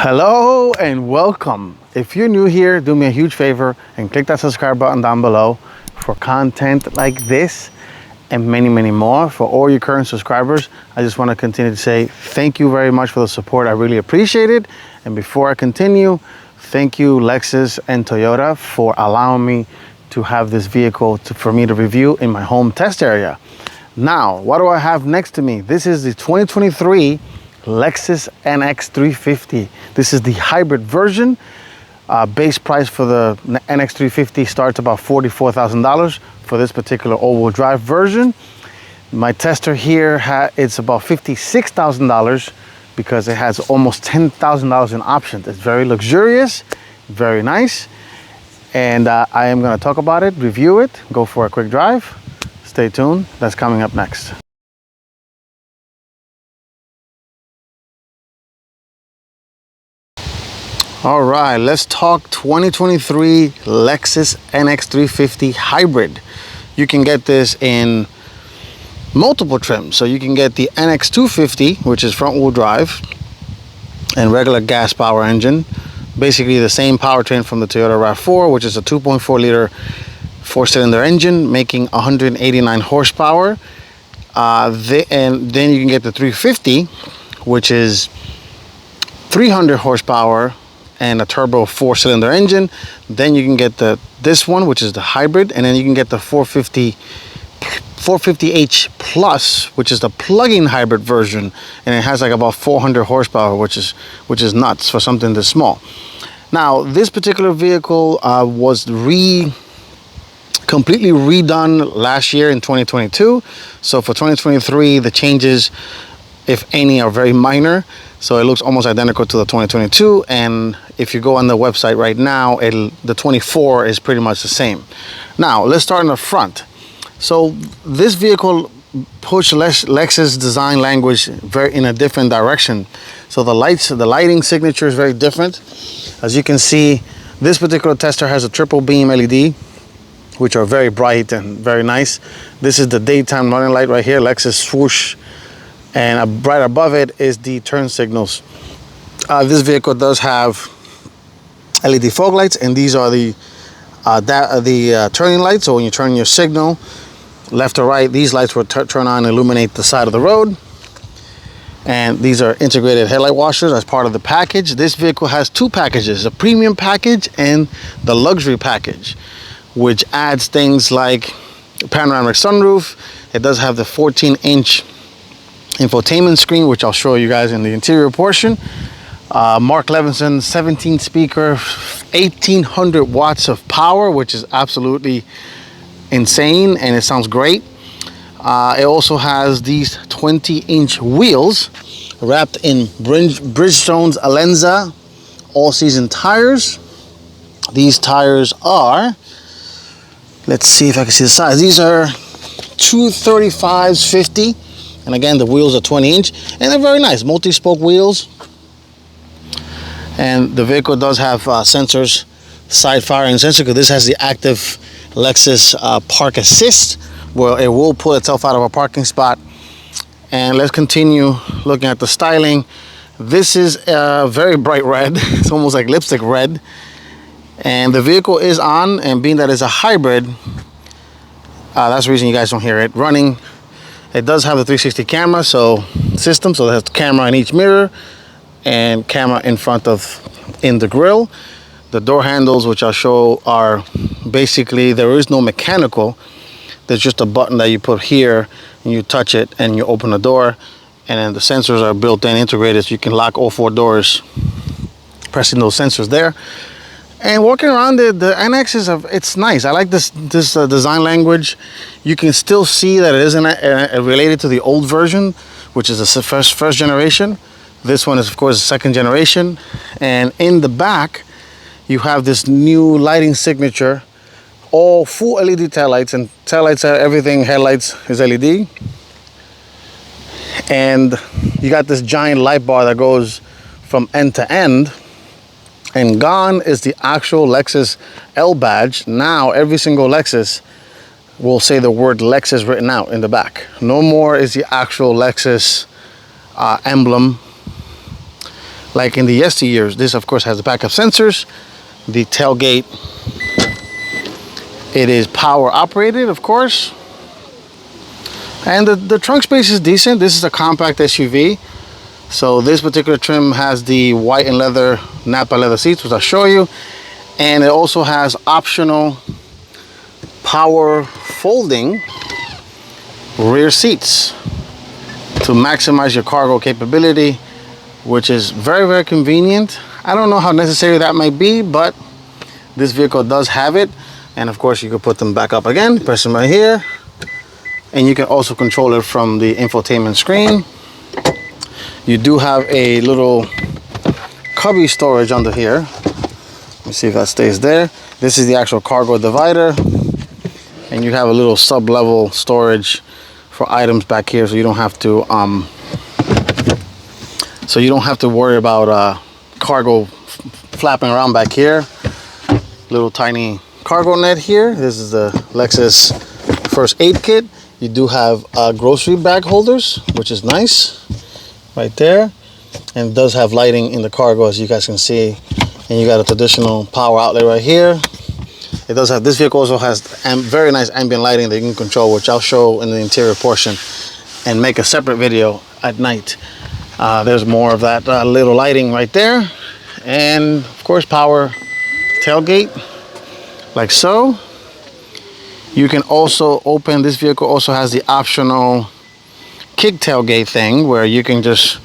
Hello and welcome. If you're new here, do me a huge favor and click that subscribe button down below for content like this and many more. For all your current subscribers, I just want to continue to say thank you very much for the support. I really appreciate it. And before I continue, thank you Lexus and Toyota for allowing me to have this vehicle for me to review in my home test area. Now, what do I have next to me? This is the 2023 Lexus NX 350. This is the hybrid version. Base price for the NX 350 starts about $44,000 for this particular all-wheel drive version. My tester here, it's about $56,000 because it has almost $10,000 in options. It's very luxurious, very nice. And I am going to talk about it, review it, go for a quick drive. Stay tuned, that's coming up next. All right, let's talk 2023 Lexus NX 350 hybrid. You can get this in multiple trims. So you can get the NX 250, which is front wheel drive and regular gas power engine. Basically the same powertrain from the Toyota RAV4, which is a 2.4 liter four-cylinder engine making 189 horsepower. And then you can get the 350, which is 300 horsepower and a turbo four-cylinder engine. Then you can get this one, which is the hybrid, and then you can get the 450h plus, which is the plug-in hybrid version, and it has like about 400 horsepower, which is nuts for something this small. Now, this particular vehicle was completely redone last year in 2022. So for 2023, the changes, if any, are very minor. So it looks almost identical to the 2022. And if you go on the website right now, the 24 is pretty much the same. Now, let's start in the front. So this vehicle pushed Lexus design language in a different direction. So the lighting signature is very different. As you can see, this particular tester has a triple beam LED, which are very bright and very nice. This is the daytime running light right here, Lexus swoosh. And right above it is the turn signals. This vehicle does have LED fog lights, and these are the turning lights. So when you turn your signal left or right, these lights will turn on and illuminate the side of the road. And these are integrated headlight washers as part of the package. This vehicle has two packages, a premium package and the luxury package, which adds things like a panoramic sunroof. It does have the 14-inch infotainment screen, which I'll show you guys in the interior portion. Mark Levinson 17 speaker, 1800 watts of power, which is absolutely insane, and it sounds great. It also has these 20-inch wheels wrapped in Bridgestone's Alenza all-season tires. These tires are, let's see if I can see the size. These are 235s 50. And again, the wheels are 20-inch, and they're very nice, multi-spoke wheels. And the vehicle does have sensors, side firing sensor, because this has the active Lexus Park Assist, where it will pull itself out of a parking spot. And let's continue looking at the styling. This is a very bright red. It's almost like lipstick red. And the vehicle is on, and being that it's a hybrid, that's the reason you guys don't hear it running. It does have the 360 camera system, so it has camera in each mirror and camera in the grille. The door handles, which I'll show, are basically, there is no mechanical. There's just a button that you put here and you touch it and you open the door, and then the sensors are built in, integrated, so you can lock all four doors pressing those sensors there. And walking around the NX it's nice. I like this design language. You can still see that it isn't related to the old version, which is the first generation. This one is, of course, the second generation. And in the back, you have this new lighting signature, all full LED taillights, and taillights are everything. Headlights is LED. And you got this giant light bar that goes from end to end. And gone is the actual Lexus L badge. Now every single Lexus will say the word Lexus written out in the back. No more is the actual Lexus emblem like in the yesteryears. This of course has the backup sensors. The tailgate, it is power operated, of course. And the trunk space is decent. This is a compact SUV. So this particular trim has the white and leather Napa leather seats, which I'll show you. And it also has optional power folding rear seats to maximize your cargo capability, which is very, very convenient. I don't know how necessary that might be, but this vehicle does have it. And of course you can put them back up again, press them right here. And you can also control it from the infotainment screen. You do have a little cubby storage under here. Let me see if that stays there. This is the actual cargo divider. And you have a little sub-level storage for items back here, so you don't have to worry about cargo flapping around back here. Little tiny cargo net here. This is the Lexus first aid kit. You do have grocery bag holders, which is nice, right there. And it does have lighting in the cargo, as you guys can see. And you got a traditional power outlet right here. It does have, this vehicle also has very nice ambient lighting that you can control, which I'll show in the interior portion and make a separate video at night. There's more of that little lighting right there. And of course, power tailgate, like so. You can also open, this vehicle also has the optional kick tailgate thing where you can just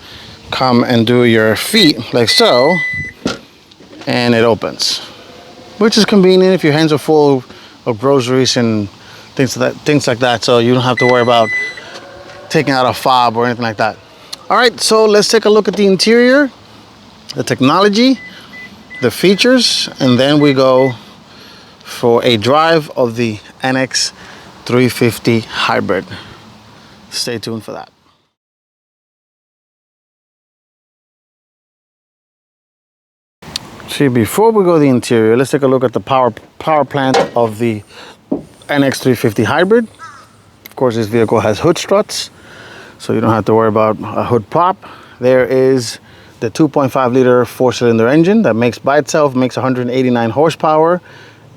come and do your feet like so, and it opens, which is convenient if your hands are full of groceries and things like that, so you don't have to worry about taking out a fob or anything like that. All right, so let's take a look at the interior, the technology, the features, and then we go for a drive of the NX350 hybrid. Stay tuned for that. See, before we go to the interior, let's take a look at the power plant of the NX350 hybrid. Of course, this vehicle has hood struts, so you don't have to worry about a hood pop. There is the 2.5 liter 4-cylinder engine that makes 189 horsepower,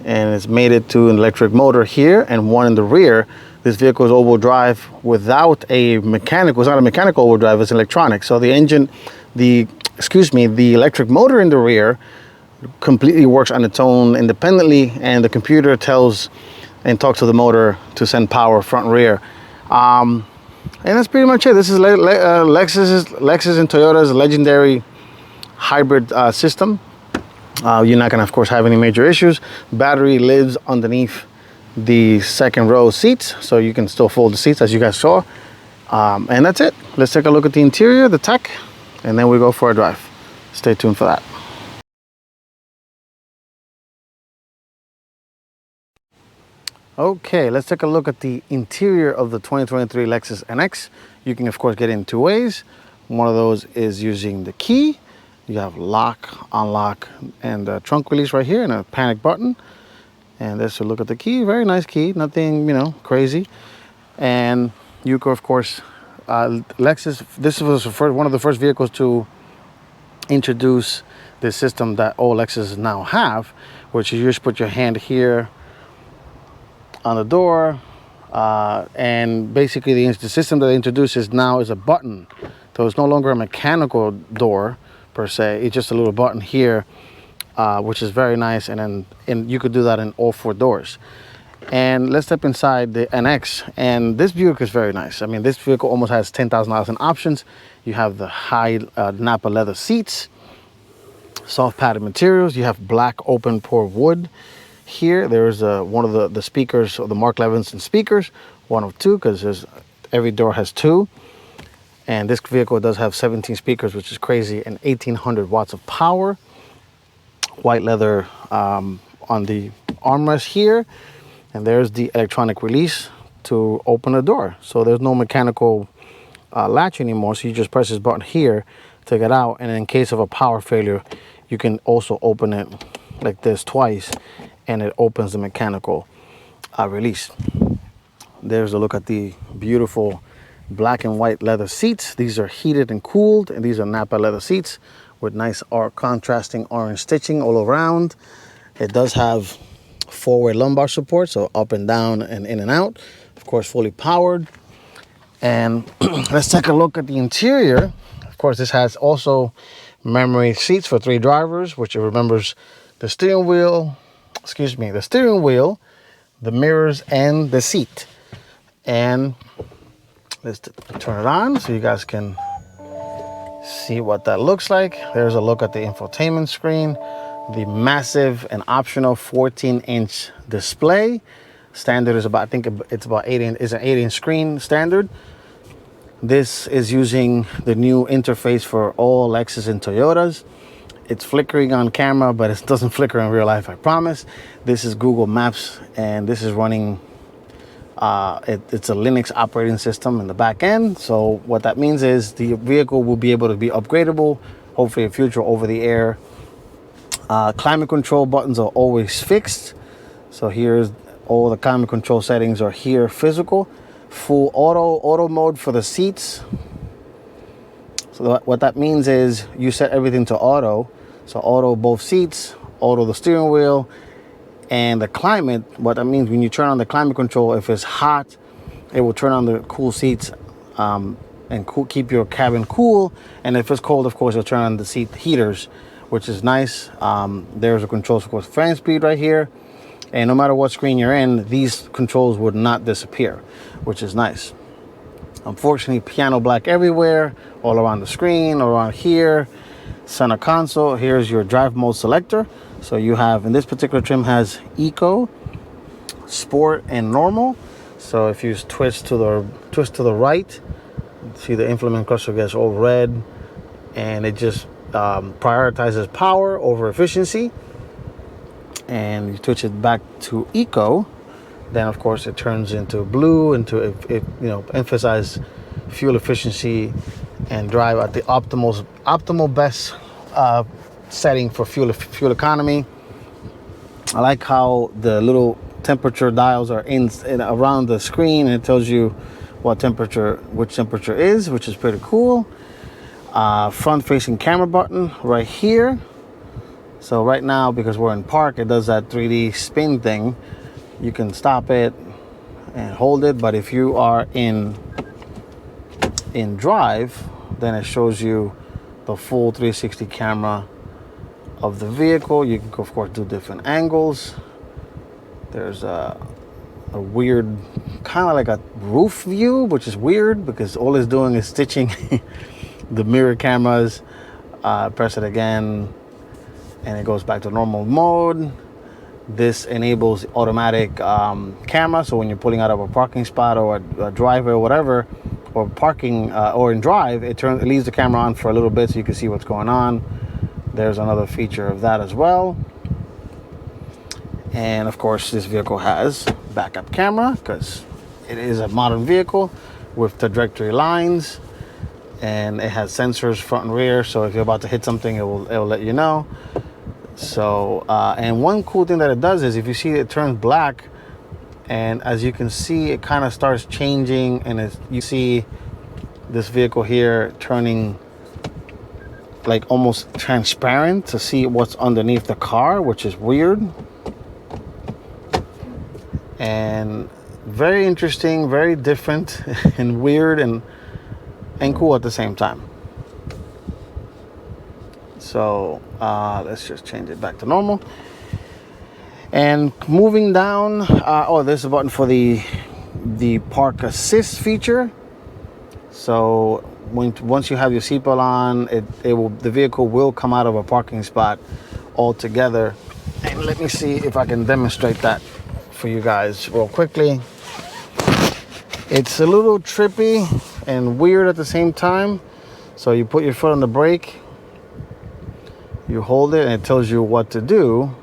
and it's mated to an electric motor here and one in the rear. This vehicle is all-wheel drive without a mechanical. It's not a mechanical all-wheel drive, it's electronic. So the engine, the electric motor in the rear completely works on its own independently, and the computer tells and talks to the motor to send power front and rear. And that's pretty much it. This is Lexus and Toyota's legendary hybrid system. You're not gonna, of course, have any major issues. Battery lives underneath the second row seats, so you can still fold the seats as you guys saw. And that's it. Let's take a look at the interior, the tech, and then we go for a drive. Stay tuned for that. Okay, let's take a look at the interior of the 2023 Lexus NX. You can, of course, get in two ways. One of those is using the key. You have lock, unlock, and trunk release right here, and a panic button. And there's a look at the key. Very nice key, nothing, crazy. And you can, of course, Lexus, this was one of the first vehicles to introduce this system that all Lexus now have, which you just put your hand here on the door, and basically the system that they introduces now is a button. So it's no longer a mechanical door per se, it's just a little button here, which is very nice, and you could do that in all four doors. And let's step inside the NX, and this vehicle is very nice. I mean, this vehicle almost has $10,000 in options. You have the high Napa leather seats, soft padded materials. You have black open pore wood. Here, there's one of the speakers, or the Mark Levinson speakers, one of two, because every door has two. And this vehicle does have 17 speakers, which is crazy, and 1,800 watts of power. White leather on the armrest here. And there's the electronic release to open the door. So there's no mechanical latch anymore. So you just press this button here to get out. And in case of a power failure, you can also open it like this twice, and it opens the mechanical release. There's a look at the beautiful black and white leather seats. These are heated and cooled, and these are Napa leather seats with nice contrasting orange stitching all around. It does have forward lumbar support, so up and down and in and out. Of course, fully powered. And let's take a look at the interior. Of course, this has also memory seats for 3 drivers, which remembers the steering wheel, the mirrors, and the seat. And let's turn it on so you guys can see what that looks like. There's a look at the infotainment screen, the massive and optional 14-inch display. Standard is about, I think it's about 8-inch, is an 8-inch screen standard. This is using the new interface for all Lexus and Toyotas. It's flickering on camera, but it doesn't flicker in real life, I promise. This is Google Maps, and this is running, it's a Linux operating system in the back end. So what that means is the vehicle will be able to be upgradable, hopefully in future over-the-air. Climate control buttons are always fixed. So here's all the climate control settings are here physical. Full auto mode for the seats. So what that means is you set everything to auto. So auto both seats, auto the steering wheel, and the climate. What that means, when you turn on the climate control, if it's hot, it will turn on the cool seats and keep your cabin cool. And if it's cold, of course, it'll turn on the seat heaters, which is nice. There's a controls for fan speed right here. And no matter what screen you're in, these controls would not disappear, which is nice. Unfortunately, piano black everywhere, all around the screen, around here. Center console, here's your drive mode selector. So you have, in this particular trim, has Eco, Sport, and Normal. So if you twist to the right, see the implement cluster gets all red, and it just prioritizes power over efficiency. And you switch it back to Eco, then of course it turns into blue, into emphasize fuel efficiency and drive at the optimal best setting for fuel economy. I like how the little temperature dials are in around the screen, and it tells you which temperature is, which is pretty cool. Front facing camera button right here. So right now, because we're in park, it does that 3D spin thing. You can stop it and hold it, but if you are in drive, then it shows you the full 360 camera of the vehicle. You can, of course, do different angles. There's a weird, kind of like a roof view, which is weird because all it's doing is stitching the mirror cameras. Press it again, and it goes back to normal mode. This enables automatic camera, so when you're pulling out of a parking spot or a driveway or whatever, or parking or in drive, it leaves the camera on for a little bit so you can see what's going on. There's another feature of that as well. And of course, this vehicle has backup camera because it is a modern vehicle with trajectory lines, and it has sensors front and rear, so if you're about to hit something, it will let you know. So and one cool thing that it does is, if you see, it turns black, and as you can see, it kind of starts changing, and you see this vehicle here turning like almost transparent to see what's underneath the car, which is weird and very interesting, very different and weird and cool at the same time. So let's just change it back to normal. And moving down, there's a button for the park assist feature. So once you have your seatbelt on, the vehicle will come out of a parking spot altogether. And let me see if I can demonstrate that for you guys real quickly. It's a little trippy and weird at the same time. So you put your foot on the brake, you hold it, and it tells you what to do.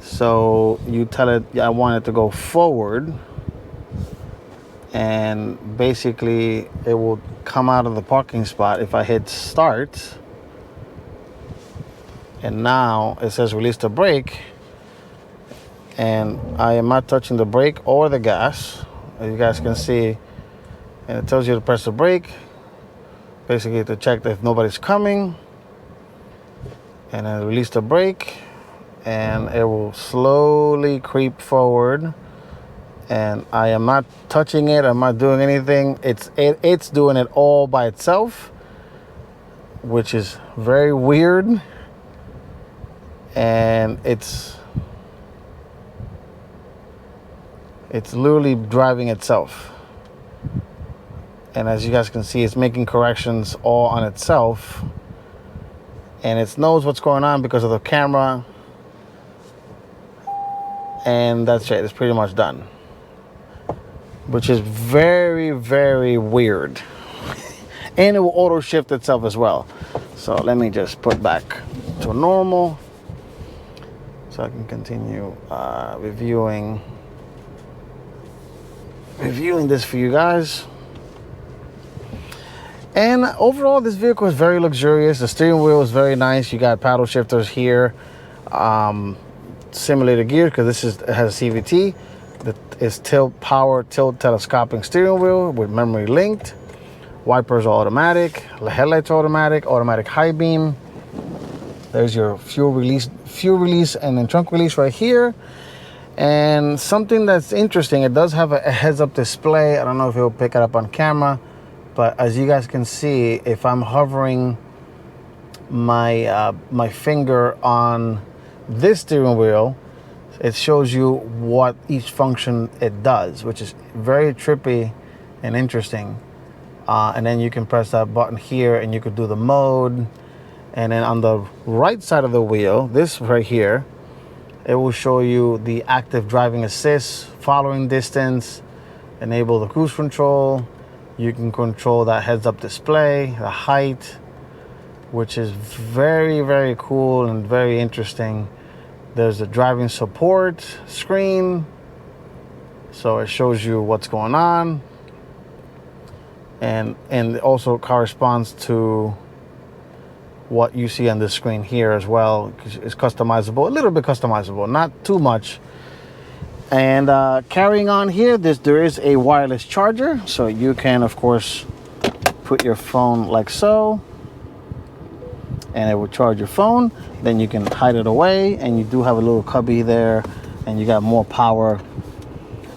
So you tell it, I want it to go forward, and basically it will come out of the parking spot if I hit start. And now it says release the brake, and I am not touching the brake or the gas, as you guys can see. And it tells you to press the brake, basically to check that if nobody's coming. and then release the brake, and it will slowly creep forward. And I am not touching it, I'm not doing anything. It's doing it all by itself, which is very weird. And it's literally driving itself. And as you guys can see, it's making corrections all on itself. And it knows what's going on because of the camera. And that's it, it's pretty much done. Which is very, very weird. And it will auto shift itself as well. So let me just put back to normal so I can continue reviewing this for you guys. And overall, this vehicle is very luxurious. The steering wheel is very nice. You got paddle shifters here, simulator gear, because it has a CVT. It's power tilt telescoping steering wheel with memory linked. Wipers are automatic. Headlights are automatic high beam. There's your fuel release and then trunk release right here. And something that's interesting, it does have a heads-up display. I don't know if it'll pick it up on camera, but as you guys can see, if I'm hovering my finger on this steering wheel, it shows you what each function it does, which is very trippy and interesting. And then you can press that button here and you could do the mode. And then on the right side of the wheel, this right here, it will show you the active driving assist, following distance, enable the cruise control. You can control that heads-up display, the height, which is very, very cool and very interesting. There's the driving support screen, so it shows you what's going on, and it also corresponds to what you see on the screen here as well. It's customizable, a little bit customizable, not too much. And carrying on here, there is a wireless charger, so you can of course put your phone like so, and it will charge your phone. Then you can hide it away, and you do have a little cubby there, and you got more power,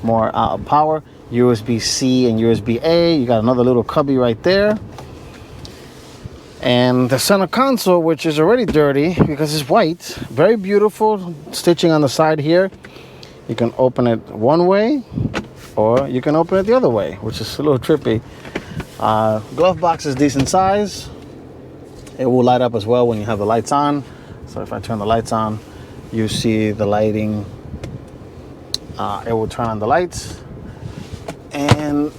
USB-C and USB-A. You got another little cubby right there. And the center console, which is already dirty because it's white, very beautiful stitching on the side here. You can open it one way, or you can open it the other way, which is a little trippy. Glove box is decent size. It will light up as well when you have the lights on. So if I turn the lights on, you see the lighting. It will turn on the lights. And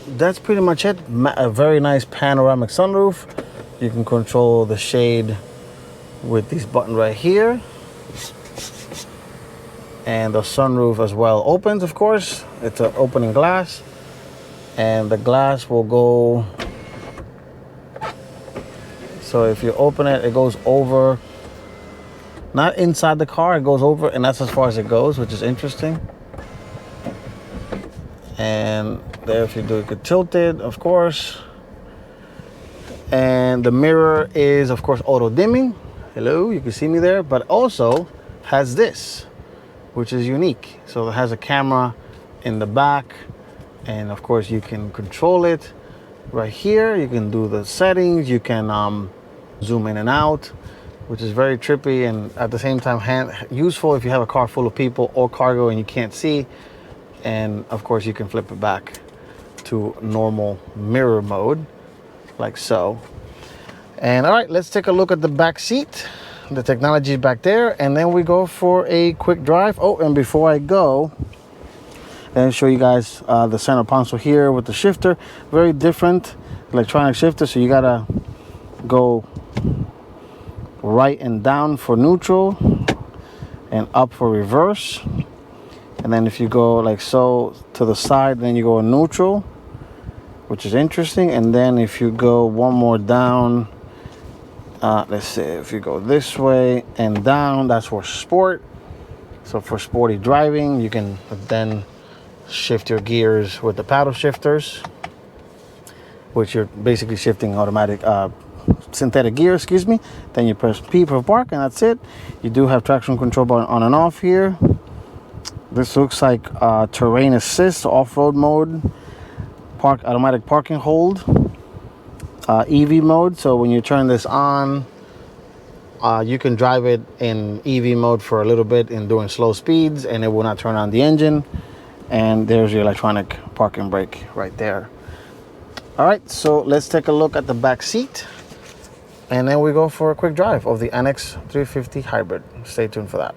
that's pretty much it. A very nice panoramic sunroof. You can control the shade with this button right here. And the sunroof as well opens, of course. It's an opening glass. And the glass will go... So if you open it, it goes over, not inside the car, it goes over, and that's as far as it goes, which is interesting. And there, if you do, you could tilt it, of course. And the mirror is, of course, auto dimming. Hello, you can see me there, but also has this, which is unique. So it has a camera in the back, and of course you can control it right here. You can do the settings, you can zoom in and out, which is very trippy and at the same time useful if you have a car full of people or cargo and you can't see. And of course you can flip it back to normal mirror mode, like so. And all right, let's take a look at the back seat. The technology is back there, and then we go for a quick drive. Oh, and before I go, let me show you guys the center console here with the shifter. Very different electronic shifter, so you gotta go right and down for neutral and up for reverse. And then if you go like so to the side, then you go in neutral, which is interesting. And then if you go one more down, let's see, if you go this way and down, that's for sport. So for sporty driving, you can then shift your gears with the paddle shifters, which you're basically shifting automatic synthetic gear, excuse me. Then you press P for park, and that's it. You do have traction control button on and off here. This looks like terrain assist, off-road mode, automatic parking hold, EV mode. So when you turn this on, you can drive it in EV mode for a little bit and doing slow speeds, and it will not turn on the engine. And there's your electronic parking brake right there. All right, so let's take a look at the back seat, and then we go for a quick drive of the NX350 hybrid. Stay tuned for that.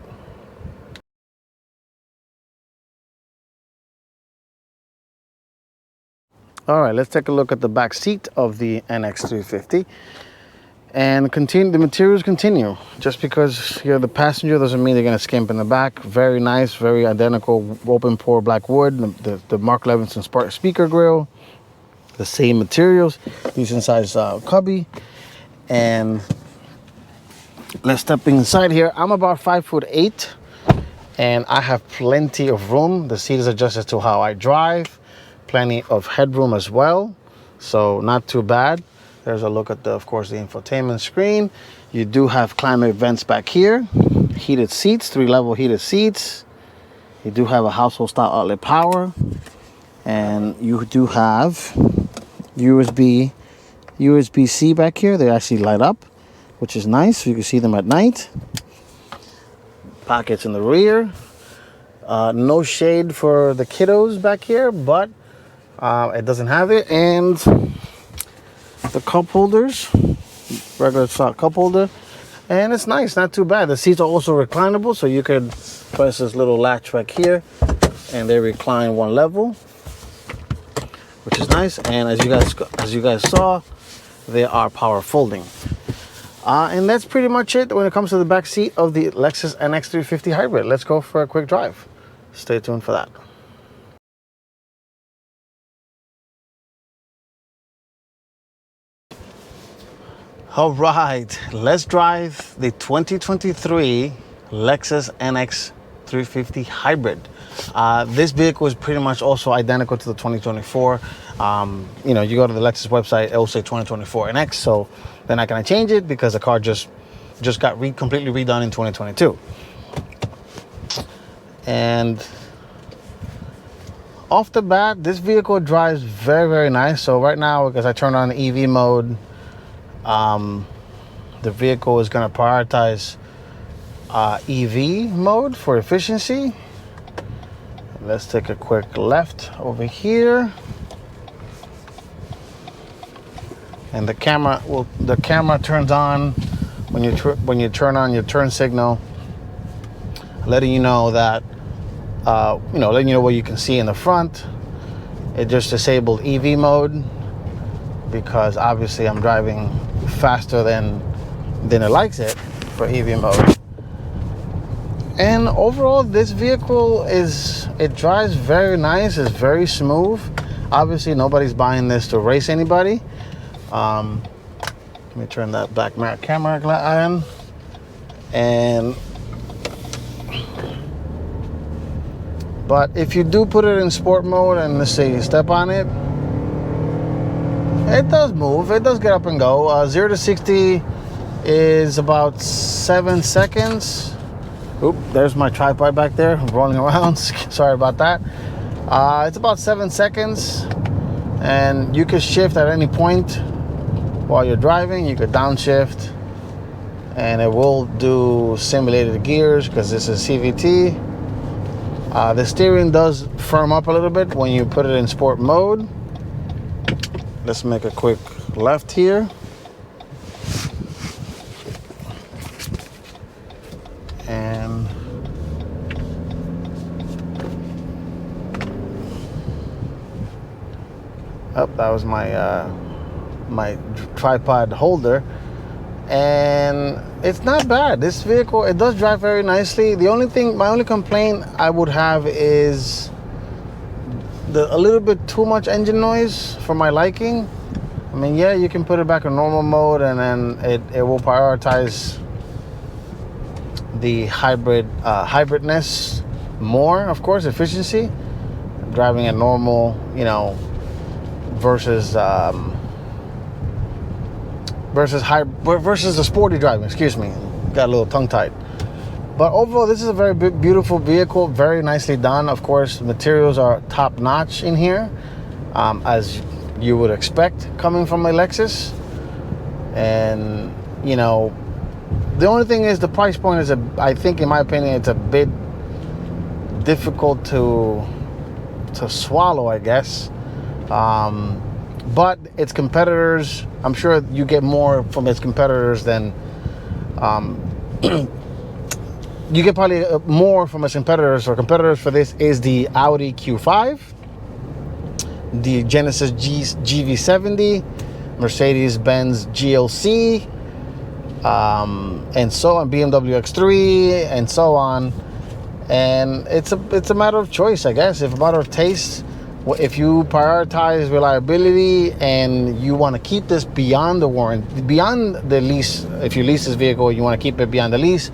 All right, let's take a look at the back seat of the NX350. And the materials continue. Just because you're the passenger doesn't mean they're gonna skimp in the back. Very nice, very identical open pore black wood, the Mark Levinson Spark speaker grill, the same materials, decent size cubby. And let's step inside here. I'm about 5'8", and I have plenty of room. The seat is adjusted to how I drive, plenty of headroom as well, so not too bad. There's a look at of course, the infotainment screen. You do have climate vents back here, heated seats, 3-level heated seats. You do have a household style outlet power, and you do have USB-C back here. They actually light up, which is nice, so you can see them at night. Pockets in the rear. No shade for the kiddos back here, but it doesn't have it. And the cup holders, regular cup holder, and it's nice, not too bad. The seats are also reclinable, so you could press this little latch back here and they recline one level, which is nice. And as you guys saw, they are power folding. And that's pretty much it when it comes to the back seat of the Lexus NX350 hybrid. Let's go for a quick drive. Stay tuned for that. All right, let's drive the 2023 Lexus NX 350 hybrid. This vehicle is pretty much also identical to the 2024. You know, you go to the Lexus website, it will say 2024 NX, so they're not gonna change it because the car just got completely redone in 2022. And off the bat, this vehicle drives very, very nice. So right now, because I turned on the EV mode, the vehicle is going to prioritize EV mode for efficiency. Let's take a quick left over here, and the camera turns on when you turn on your turn signal, letting you know that letting you know what you can see in the front. It just disabled EV mode because obviously I'm driving faster than it likes it for EV mode. And overall, this vehicle drives very nice. It's very smooth. Obviously, nobody's buying this to race anybody. Let me turn that back mirror camera on. But if you do put it in sport mode and let's say you step on it, it does move. It does get up and go. 0 to 60 is about 7 seconds. Oop, there's my tripod back there rolling around. Sorry about that. It's about 7 seconds, and you can shift at any point while you're driving. You could downshift, and it will do simulated gears because this is CVT. The steering does firm up a little bit when you put it in sport mode. Let's make a quick left here. And that was my my tripod holder. And it's not bad. This vehicle, it does drive very nicely. My only complaint I would have is a little bit too much engine noise for my liking. I mean, yeah, you can put it back in normal mode, and then it will prioritize the hybridness more, of course, efficiency, driving at normal, versus versus the sporty driving. Excuse me, got a little tongue tied. But overall, this is a very beautiful vehicle, very nicely done. Of course, materials are top notch in here, as you would expect coming from a Lexus. And you know, the only thing is the price point is I think, in my opinion, it's a bit difficult to swallow, I guess. But its competitors, I'm sure you get more from its competitors than you get probably more from its competitors. Or competitors for this is the Audi Q5, the Genesis GV70, Mercedes-Benz GLC, and so on, BMW X3, and so on. And it's a matter of choice, I guess. It's a matter of taste. If you prioritize reliability and you want to keep this beyond the warranty, beyond the lease, if you lease this vehicle, you want to keep it beyond the lease.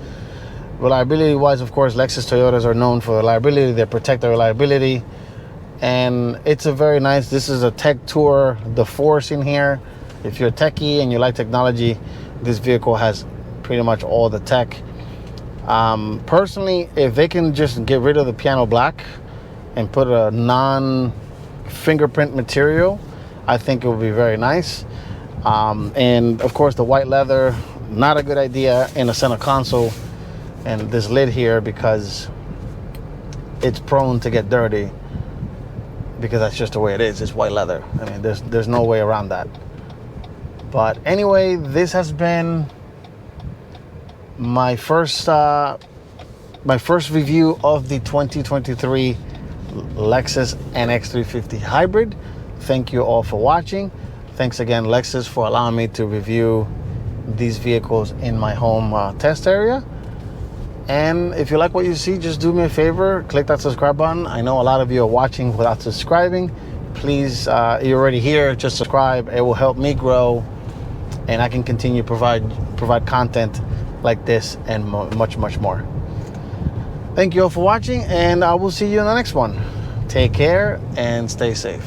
Reliability wise, of course, Lexus Toyotas are known for reliability. They protect their reliability. And it's a very nice, this is a tech tour, the Force in here. If you're a techie and you like technology, this vehicle has pretty much all the tech. Personally, if they can just get rid of the piano black and put a non-fingerprint material, I think it would be very nice. And of course, the white leather, not a good idea in the center console and this lid here, because it's prone to get dirty, because that's just the way it is. It's white leather. I mean, there's no way around that. But anyway, this has been my first review of the 2023 Lexus NX350 Hybrid. Thank you all for watching. Thanks again, Lexus, for allowing me to review these vehicles in my home test area. And if you like what you see, just do me a favor, click that subscribe button. I know a lot of you are watching without subscribing. Please, you're already here, just subscribe. It will help me grow, and I can continue provide content like this and much more. Thank you all for watching, and I will see you in the next one. Take care and stay safe.